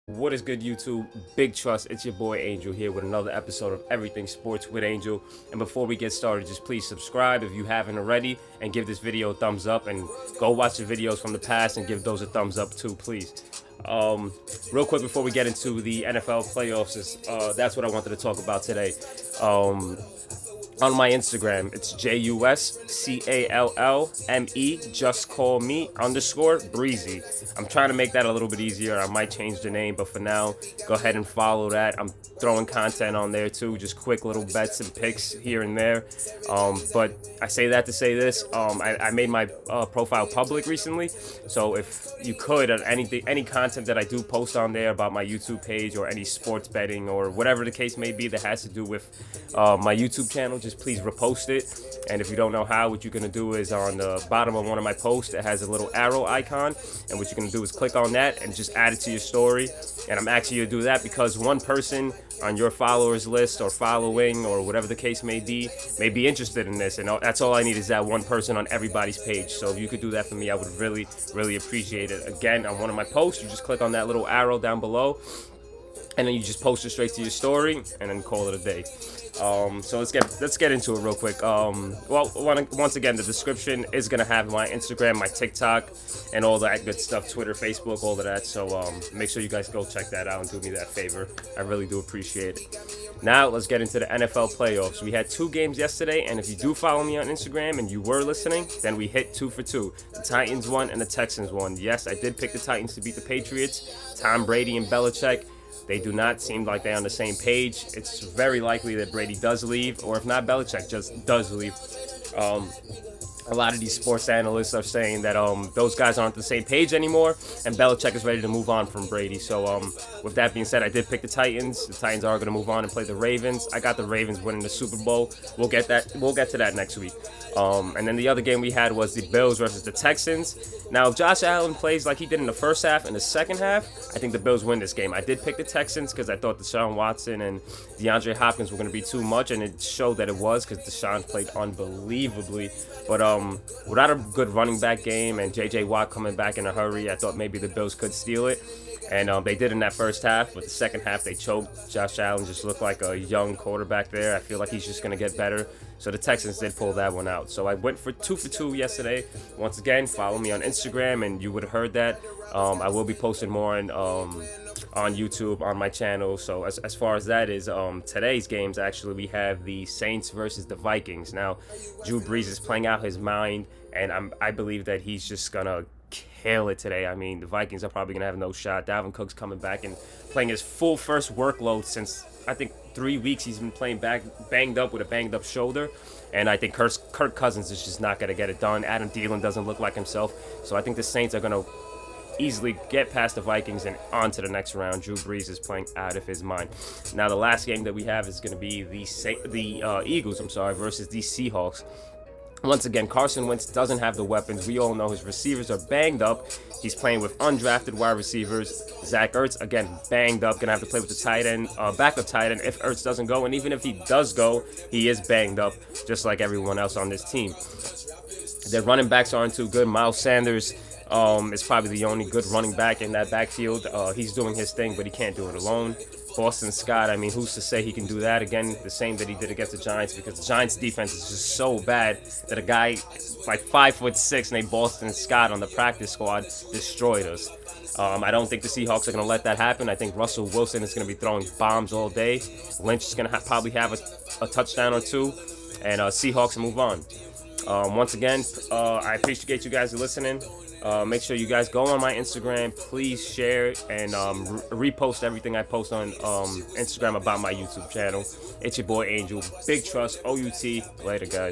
What is good, YouTube? Big trust. It's your boy Angel here with another episode of Everything Sports with Angel. And before we get started, just please subscribe if you haven't already, and give this video a thumbs up. And go watch the videos from the past and give those a thumbs up too, please. Real quick before we get into the NFL playoffs, that's what I wanted to talk about today. On my Instagram, it's JUSCALLME, just call me _breezy. I'm trying to make that a little bit easier. I might change the name, but for now, go ahead and follow that. I'm throwing content on there too, just quick little bets and picks here and there. But I say that to say this, I made my profile public recently, so if you could, any content that I do post on there about my YouTube page or any sports betting or whatever the case may be that has to do with my YouTube channel, just please repost it. And if you don't know how, what you're going to do is on the bottom of one of my posts, it has a little arrow icon, and what you're going to do is click on that and just add it to your story. And I'm asking you to do that because one person on your followers list or following or whatever the case may be interested in this, and that's all I need is that one person on everybody's page. So if you could do that for me, I would really appreciate it. Again, on one of my posts, you just click on that little arrow down below, and then you just post it straight to your story and then call it a day. So let's get into it real quick. Once again, the description is gonna have my Instagram, my TikTok, and all that good stuff, Twitter, Facebook, all of that. So make sure you guys go check that out and do me that favor. I really do appreciate it. Now let's get into the NFL playoffs. We had 2 games yesterday, and if you do follow me on Instagram and you were listening, then we hit 2 for 2. The Titans won and the Texans won. Yes, I did pick the Titans to beat the Patriots. Tom Brady and Belichick, they do not seem like they're on the same page. It's very likely that Brady does leave, or if not, Belichick just does leave. A lot of these sports analysts are saying that those guys aren't on the same page anymore, and Belichick is ready to move on from Brady. So with that being said, I did pick the Titans. The Titans are going to move on and play the Ravens. I got the Ravens winning the Super Bowl. We'll get to that next week. And then the other game we had was the Bills versus the Texans. Now, if Josh Allen plays like he did in the first half and the second half, I think the Bills win this game. I did pick the Texans because I thought Deshaun Watson and DeAndre Hopkins were going to be too much, and it showed that it was because Deshaun played unbelievably. But without a good running back game and J.J. Watt coming back in a hurry, I thought maybe the Bills could steal it. And they did in that first half, but the second half they choked. Josh Allen just looked like a young quarterback there. I feel like he's just going to get better. So the Texans did pull that one out. So I went for 2 for 2 yesterday. Once again, follow me on Instagram, and you would have heard that. I will be posting more on YouTube on my channel. So as far as that is, today's games, actually, we have the Saints versus the Vikings. Now, Drew Brees is playing out his mind, and I believe that he's just going to kill it today. I mean, the Vikings are probably going to have no shot. Dalvin Cook's coming back and playing his full first workload since, I think, 3 weeks. He's been playing banged up with a banged up shoulder. And I think Kirk Cousins is just not going to get it done. Adam Thielen doesn't look like himself. So I think the Saints are going to easily get past the Vikings and on to the next round. Drew Brees is playing out of his mind. Now, the last game that we have is going to be the Eagles, versus the Seahawks. Once again, Carson Wentz doesn't have the weapons. We all know his receivers are banged up. He's playing with undrafted wide receivers. Zach Ertz, again, banged up. Going to have to play with the tight end, backup tight end if Ertz doesn't go. And even if he does go, he is banged up, just like everyone else on this team. Their running backs aren't too good. Miles Sanders is probably the only good running back in that backfield. He's doing his thing, but he can't do it alone. Boston Scott, I mean, who's to say he can do that again? The same that he did against the Giants, because the Giants' defense is just so bad that a guy like 5'6" named Boston Scott on the practice squad destroyed us. I don't think the Seahawks are going to let that happen. I think Russell Wilson is going to be throwing bombs all day. Lynch is going to probably have a touchdown or 2, and Seahawks move on. Once again, I appreciate you guys listening. Make sure you guys go on my Instagram. Please share and repost everything I post on Instagram about my YouTube channel. It's your boy Angel. Big trust, OUT. Later, guys.